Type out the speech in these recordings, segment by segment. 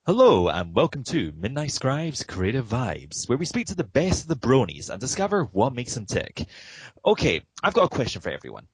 Hello and welcome to Midnight Scribe's Creative Vibes, where we speak to the best of the bronies and discover what makes them tick. Okay, I've got a question for everyone.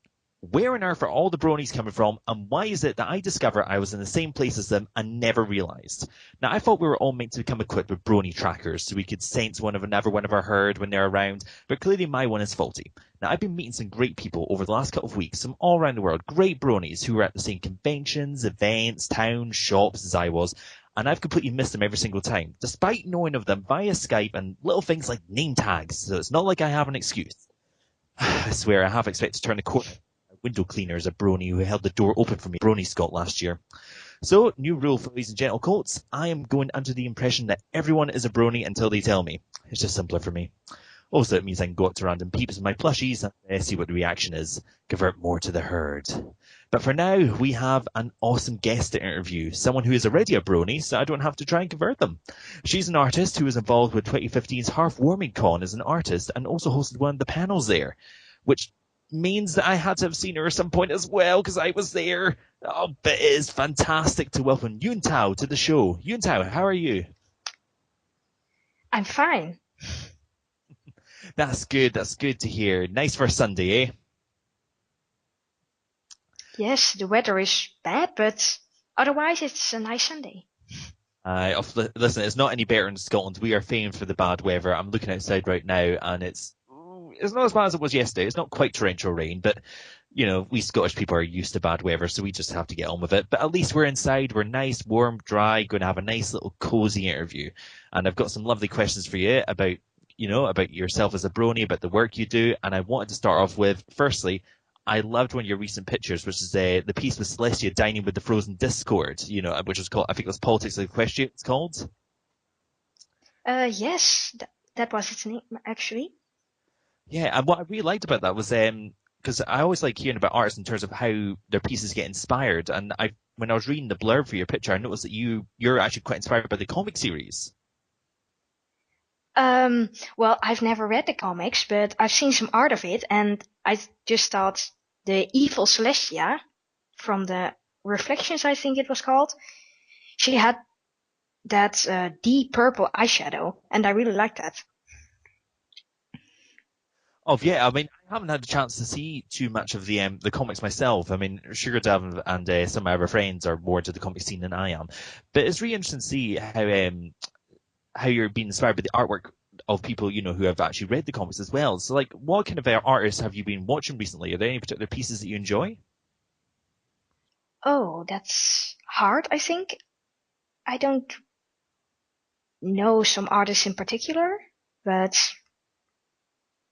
Where on earth are all the bronies coming from, and why is it that I discover I was in the same place as them and never realised? Now, I thought we were all meant to become equipped with brony trackers so we could sense another one of our herd when they're around, but clearly my one is faulty. Now, I've been meeting some great people over the last couple of weeks from all around the world, great bronies who were at the same conventions, events, towns, shops as I was, and I've completely missed them every single time, despite knowing of them via Skype and little things like name tags, so it's not like I have an excuse. I swear I half expect to turn the corner. A window cleaner is a brony who held the door open for me, Brony Scott, last year. So, new rule for ladies and gentle coats, I am going under the impression that everyone is a brony until they tell me. It's just simpler for me. Also, it means I can go up to random peeps with my plushies and see what the reaction is. Convert more to the herd. But for now, we have an awesome guest to interview, someone who is already a brony, so I don't have to try and convert them. She's an artist who was involved with 2015's Hearthwarming Con as an artist and also hosted one of the panels there, which means that I had to have seen her at some point as well because I was there. Oh, but it is fantastic to welcome Yuntao to the show. Yuntao, how are you? I'm fine. That's good to hear. Nice for Sunday, eh? Yes, the weather is bad, but otherwise it's a nice Sunday. Listen, it's not any better in Scotland. We are famed for the bad weather. I'm looking outside right now, and it's not as bad as it was yesterday. It's not quite torrential rain, but you know, we Scottish people are used to bad weather, so we just have to get on with it. But at least we're inside. We're nice, warm, dry. Going to have a nice little cozy interview, and I've got some lovely questions for you about yourself as a brony, about the work you do. And I wanted to start off with, firstly, I loved one of your recent pictures, which is the piece with Celestia dining with the Frozen Discord, which was called, I think it was Politics of the Question, it's called. Yes, that was its name, actually. Yeah, and what I really liked about that was, because I always like hearing about artists in terms of how their pieces get inspired. And when I was reading the blurb for your picture, I noticed that you're actually quite inspired by the comic series. Well, I've never read the comics, but I've seen some art of it, and I just thought the evil Celestia from the Reflections, I think it was called, she had that deep purple eyeshadow, and I really liked that. Oh yeah, I mean, I haven't had a chance to see too much of the comics myself. I mean, Sugar Dove and some of my other friends are more into the comic scene than I am, but it's really interesting to see how you're being inspired by the artwork of people, who have actually read the comics as well. So, like, what kind of artists have you been watching recently? Are there any particular pieces that you enjoy? Oh, that's hard, I think. I don't know some artists in particular, but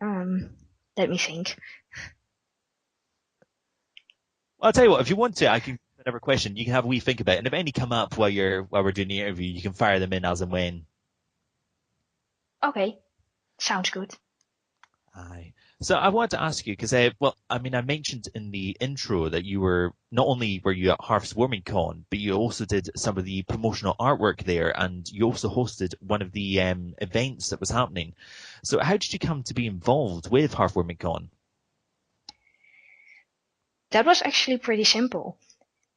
let me think. Well, I'll tell you what, if you want to, I can another question. You can have a wee think about it, and if any come up while we're doing the interview, you can fire them in as and when. Okay, sounds good. Aye. So I wanted to ask you because, I mentioned in the intro that you were not only were you at Hearthwarming Con, but you also did some of the promotional artwork there, and you also hosted one of the events that was happening. So how did you come to be involved with Hearthwarming Con? That was actually pretty simple.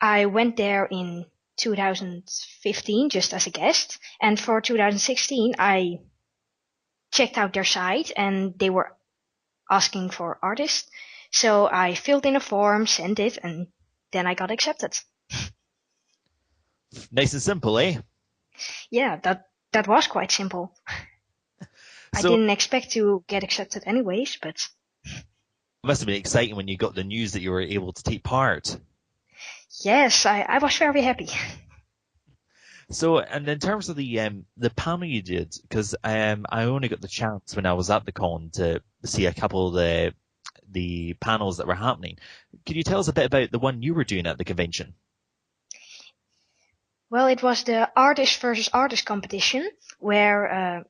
I went there in 2015 just as a guest, and for 2016 I checked out their site and they were asking for artists. So I filled in a form, sent it, and then I got accepted. Nice and simple, eh? Yeah, that was quite simple. I didn't expect to get accepted anyways, but it must have been exciting when you got the news that you were able to take part. Yes, I was very happy. So, and in terms of the panel you did, because I only got the chance when I was at the con to see a couple of the panels that were happening. Could you tell us a bit about the one you were doing at the convention? Well, it was the artist versus artist competition where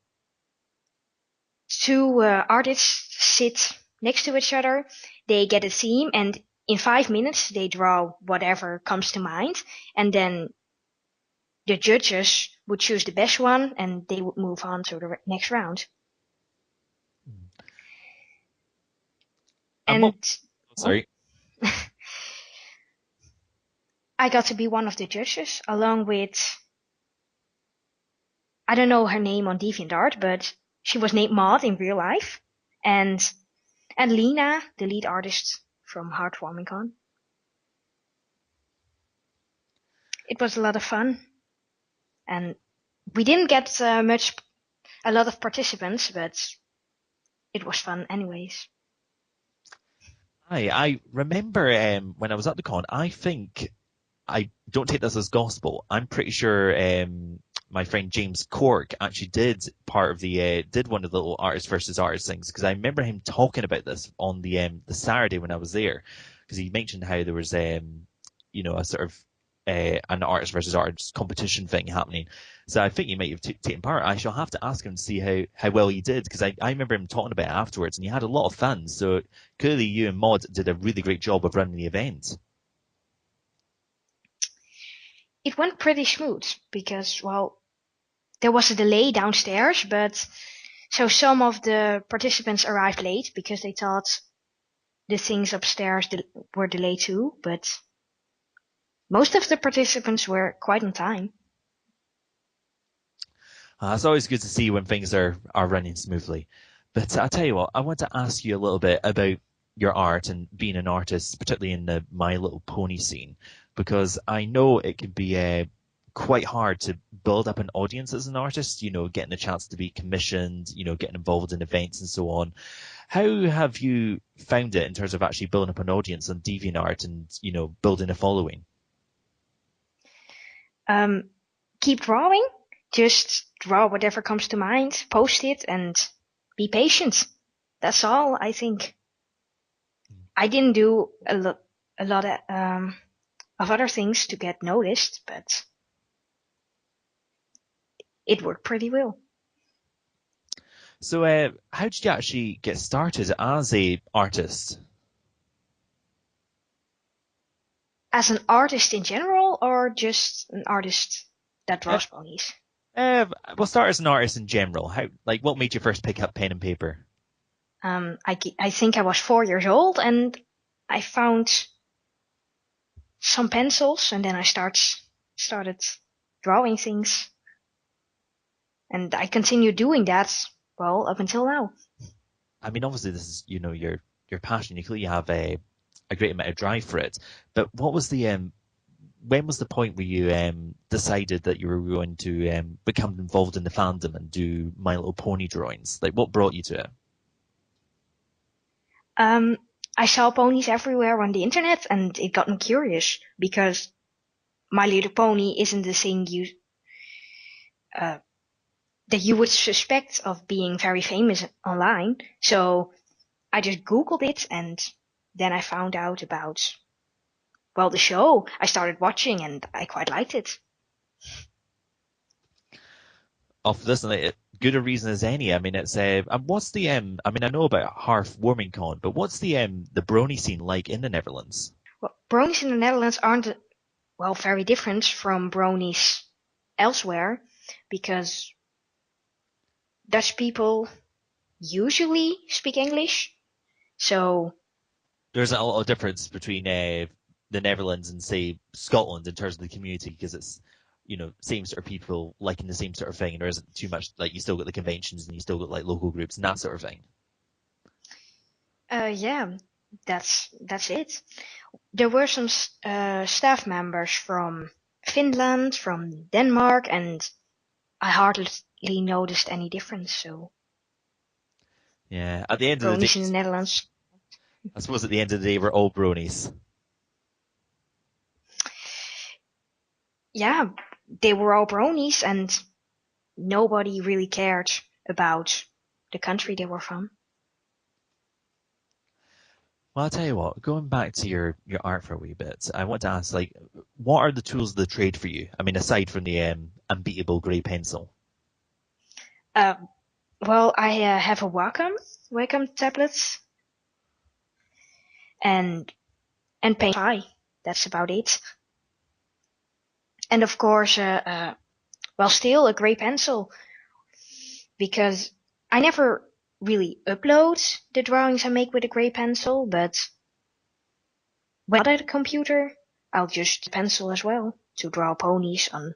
two artists sit next to each other. They get a theme, and in 5 minutes, they draw whatever comes to mind, and then the judges would choose the best one, and they would move on to the next round. And sorry. I got to be one of the judges, along with, I don't know her name on DeviantArt, but she was named Maud in real life, and Lena, the lead artist from Heartwarming Con. It was a lot of fun, and we didn't get a lot of participants, but it was fun anyways. I remember when I was at the con, I think, I don't take this as gospel, I'm pretty sure my friend James Cork actually did part of did one of the little artist versus artist things, because I remember him talking about this on the Saturday when I was there, because he mentioned how there was a sort of an artist versus artist competition thing happening. So I think he might have taken part. I shall have to ask him to see how well he did, because I remember him talking about it afterwards, and he had a lot of fans. So clearly you and Maud did a really great job of running the event. It went pretty smooth because, well, there was a delay downstairs, but so some of the participants arrived late because they thought the things upstairs were delayed too, but most of the participants were quite on time. It's always good to see when things are running smoothly. But I'll tell you what, I want to ask you a little bit about your art and being an artist, particularly in the My Little Pony scene, because I know it can be quite hard to build up an audience as an artist, getting the chance to be commissioned, getting involved in events and so on. How have you found it in terms of actually building up an audience on DeviantArt and, building a following? Keep drawing. Just draw whatever comes to mind, post it, and be patient. That's all, I think. I didn't do a lot of other things to get noticed, but it worked pretty well. So how did you actually get started as a artist? As an artist in general, or just an artist that draws ponies? We'll start as an artist in general. What made you first pick up pen and paper? I think I was 4 years old, and I found some pencils, and then I started drawing things, and I continued doing that, well, up until now. I mean, obviously this is, your passion. You clearly have a great amount of drive for it. But what was when was the point where you decided that you were going to become involved in the fandom and do My Little Pony drawings? Like, what brought you to it? I saw ponies everywhere on the internet, and it got me curious because My Little Pony isn't the thing that you would suspect of being very famous online. So I just Googled it, and then I found out about, well, the show. I started watching, and I quite liked it. Of this, good a reason as any. I mean, it's what's the I mean, I know about Heartwarming Con, but what's the Brony scene like in the Netherlands? Well, bronies in the Netherlands aren't, well, very different from bronies elsewhere, because Dutch people usually speak English. So there's a lot of difference between the Netherlands and, say, Scotland in terms of the community, because it's, same sort of people liking the same sort of thing, and there isn't too much, like, you still got the conventions and you still got like local groups and that sort of thing. yeah, that's it. There were some staff members from Finland, from Denmark, and I hardly noticed any difference. So yeah, at the end of the bronies day, in the Netherlands. I suppose at the end of the day, we're all bronies. Yeah, they were all bronies, and nobody really cared about the country they were from. Well, I'll tell you what, going back to your art for a wee bit, I want to ask, like, what are the tools of the trade for you? I mean, aside from the unbeatable grey pencil. Well, I have a Wacom tablet, and and paint eye. That's about it. And of course, still a grey pencil, because I never really upload the drawings I make with a grey pencil, but when I'm at a computer, I'll just pencil as well to draw ponies on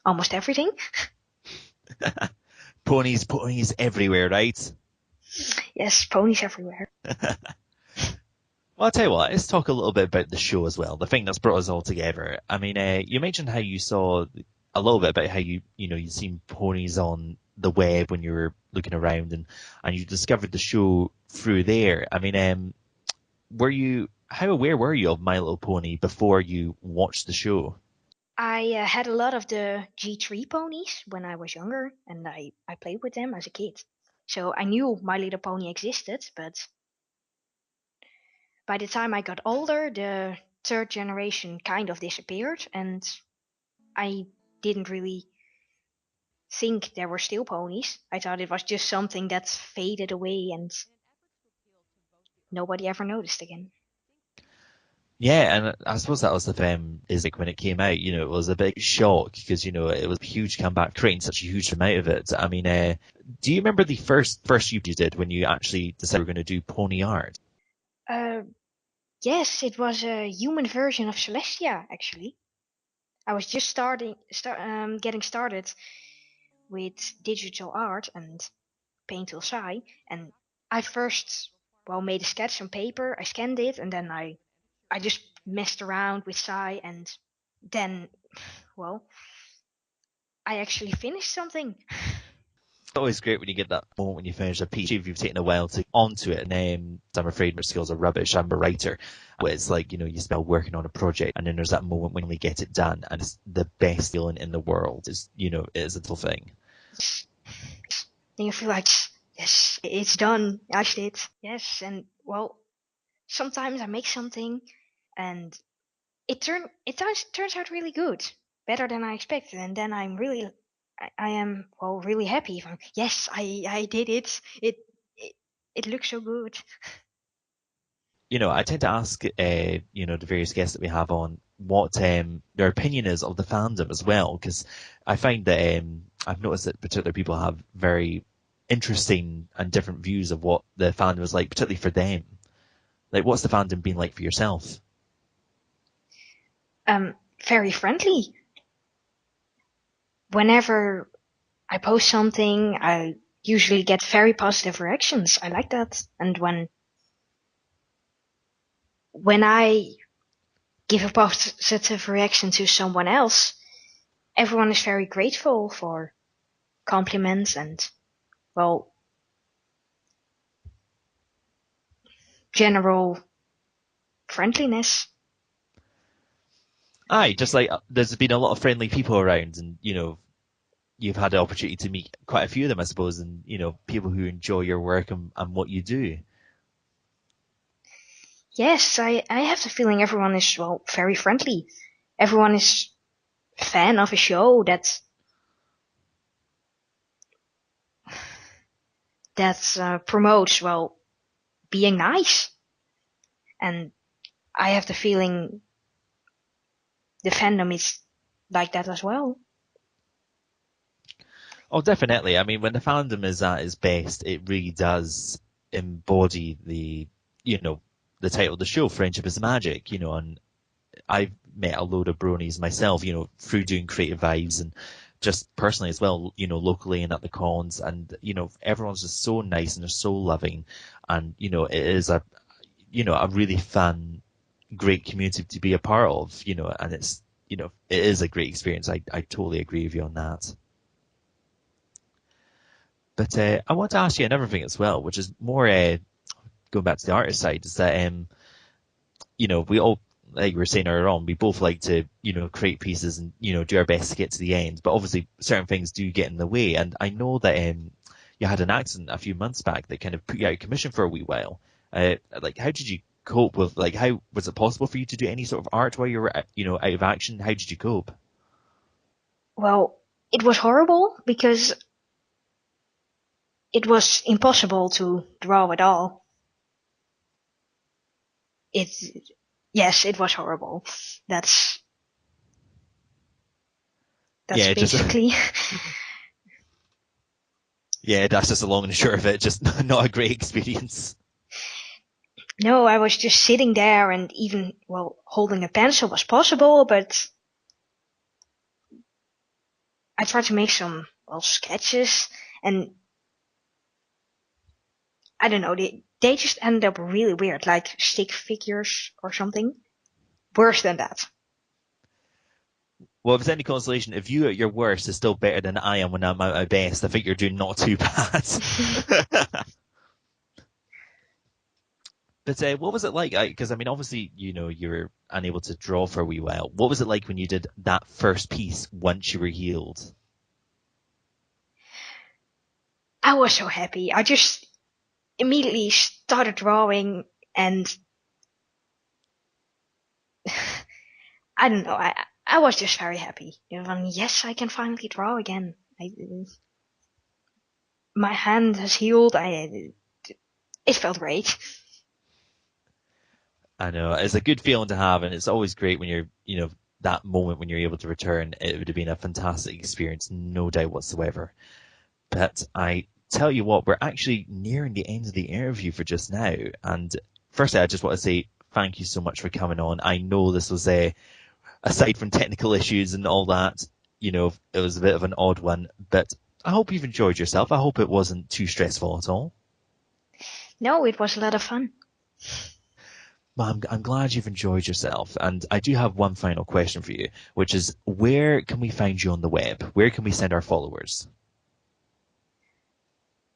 almost everything. Ponies everywhere, right? Yes, ponies everywhere. Well, I'll tell you what, let's talk a little bit about the show as well, the thing that's brought us all together. I mean, you mentioned how you saw a little bit about how you'd seen ponies on the web when you were looking around, and you discovered the show through there. I mean, how aware were you of My Little Pony before you watched the show? I had a lot of the G3 ponies when I was younger, and I played with them as a kid. So I knew My Little Pony existed, but by the time I got older, the third generation kind of disappeared, and I didn't really think there were still ponies. I thought it was just something that faded away and nobody ever noticed again. Yeah, and I suppose that was the thing, is like when it came out, it was a big shock because, it was a huge comeback, creating such a huge amount of it. I mean, do you remember the first you did when you actually decided you were going to do pony art? Yes, it was a human version of Celestia, actually. I was just getting started with digital art and paint till Sai, and I first, made a sketch on paper. I scanned it, and then I just messed around with Sai, and then, well, I actually finished something. It's always great when you get that moment when you finish a piece, if you've taken a while to onto it, and I'm afraid my skills are rubbish. I'm a writer. But it's like, you spend working on a project, and then there's that moment when you get it done, and it's the best feeling in the world. It is a little thing. Then you feel like, yes, it's done. I did it. Yes, and sometimes I make something, and turns out really good, better than I expected, and then I am really happy. Yes, I did it. It looks so good. I tend to ask, the various guests that we have on what their opinion is of the fandom as well, because I find that I've noticed that particular people have very interesting and different views of what the fandom is like, particularly for them. Like, what's the fandom been like for yourself? Very friendly. Whenever I post something, I usually get very positive reactions. I like that. And when I give a positive reaction to someone else, everyone is very grateful for compliments and, general friendliness. Aye, just like there's been a lot of friendly people around, and you've had the opportunity to meet quite a few of them, I suppose, and people who enjoy your work and what you do. Yes, I have the feeling everyone is, very friendly. Everyone is a fan of a show that promotes, being nice. And I have the feeling the fandom is like that as well. Oh, definitely. I mean, when the fandom is at its best, it really does embody the title of the show, Friendship is Magic, and I've met a load of bronies myself, through doing creative vibes and just personally as well, locally and at the cons, and, everyone's just so nice and they're so loving, and, it is a really fun, great community to be a part of, and it is a great experience. I totally agree with you on that. But I want to ask you another thing as well, which is more going back to the artist side, is that we all, like we were saying earlier on, we both like to create pieces and do our best to get to the end. But obviously, certain things do get in the way. And I know that you had an accident a few months back that kind of put you out of commission for a wee while. Like, how did you cope with, like, how was it possible for you to do any sort of art while you were out of action? How did you cope? Well, it was horrible because it was impossible to draw at all. Yes, it was horrible. That's Yeah, basically. Yeah, that's just the long and short of it. Just not a great experience. No, I was just sitting there, and even, well, holding a pencil was possible, but I tried to make some, well, sketches, and I don't know, they just ended up really weird, like stick figures or something. Worse than that. Well, if it's any consolation, if you at your worst is still better than I am when I'm at my best, I think you're doing not too bad. But what was it like? Because I mean, obviously, you were unable to draw for a wee while. What was it like when you did that first piece once you were healed? I was so happy. I just immediately started drawing, and I don't know, I was just very happy. Yes, I can finally draw again. My hand has healed. It felt great. I know it's a good feeling to have, and it's always great when you're, that moment when you're able to return. It would have been a fantastic experience, no doubt whatsoever. But I tell you what, we're actually nearing the end of the interview for just now. And firstly, I just want to say thank you so much for coming on. I know this was aside from technical issues and all that, it was a bit of an odd one, but I hope you've enjoyed yourself. I hope it wasn't too stressful at all. No, it was a lot of fun. Well, I'm glad you've enjoyed yourself. And I do have one final question for you, which is, where can we find you on the web? Where can we send our followers?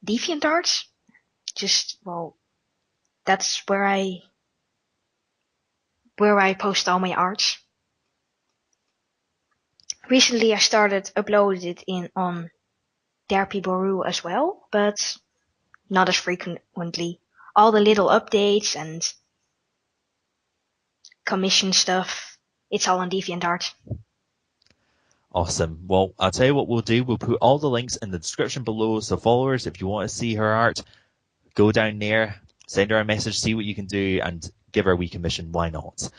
DeviantArt, just, well, that's where I post all my art. Recently, I started uploading it on Therapy Boru as well, but not as frequently. All the little updates and commission stuff, it's all on DeviantArt. Awesome. Well, I'll tell you what we'll do. We'll put all the links in the description below. So followers, if you want to see her art, go down there, send her a message, see what you can do, and give her a wee commission. Why not?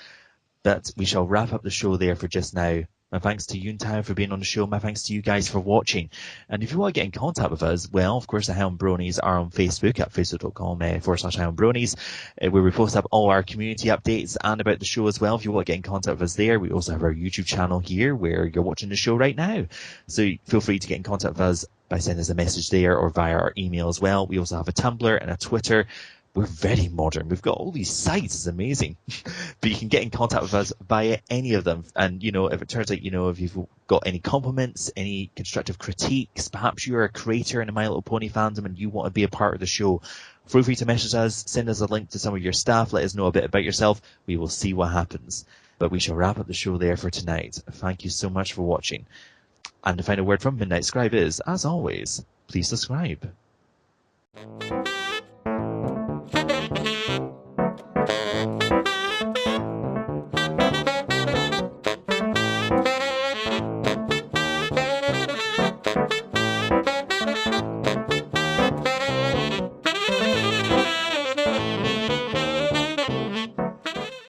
But we shall wrap up the show there for just now. My thanks to Yuntao for being on the show. My thanks to you guys for watching. And if you want to get in contact with us, well, of course, the Highland Bronies are on Facebook at facebook.com/Highland Bronies, where we post up all our community updates and about the show as well. If you want to get in contact with us there, we also have our YouTube channel here where you're watching the show right now. So feel free to get in contact with us by sending us a message there or via our email as well. We also have a Tumblr and a Twitter. We're very modern. We've got all these sites. It's amazing. But you can get in contact with us via any of them. And, if it turns out, if you've got any compliments, any constructive critiques, perhaps you're a creator in the My Little Pony fandom and you want to be a part of the show, feel free to message us, send us a link to some of your staff, let us know a bit about yourself. We will see what happens. But we shall wrap up the show there for tonight. Thank you so much for watching. And the final word from Midnight Scribe is, as always, please subscribe.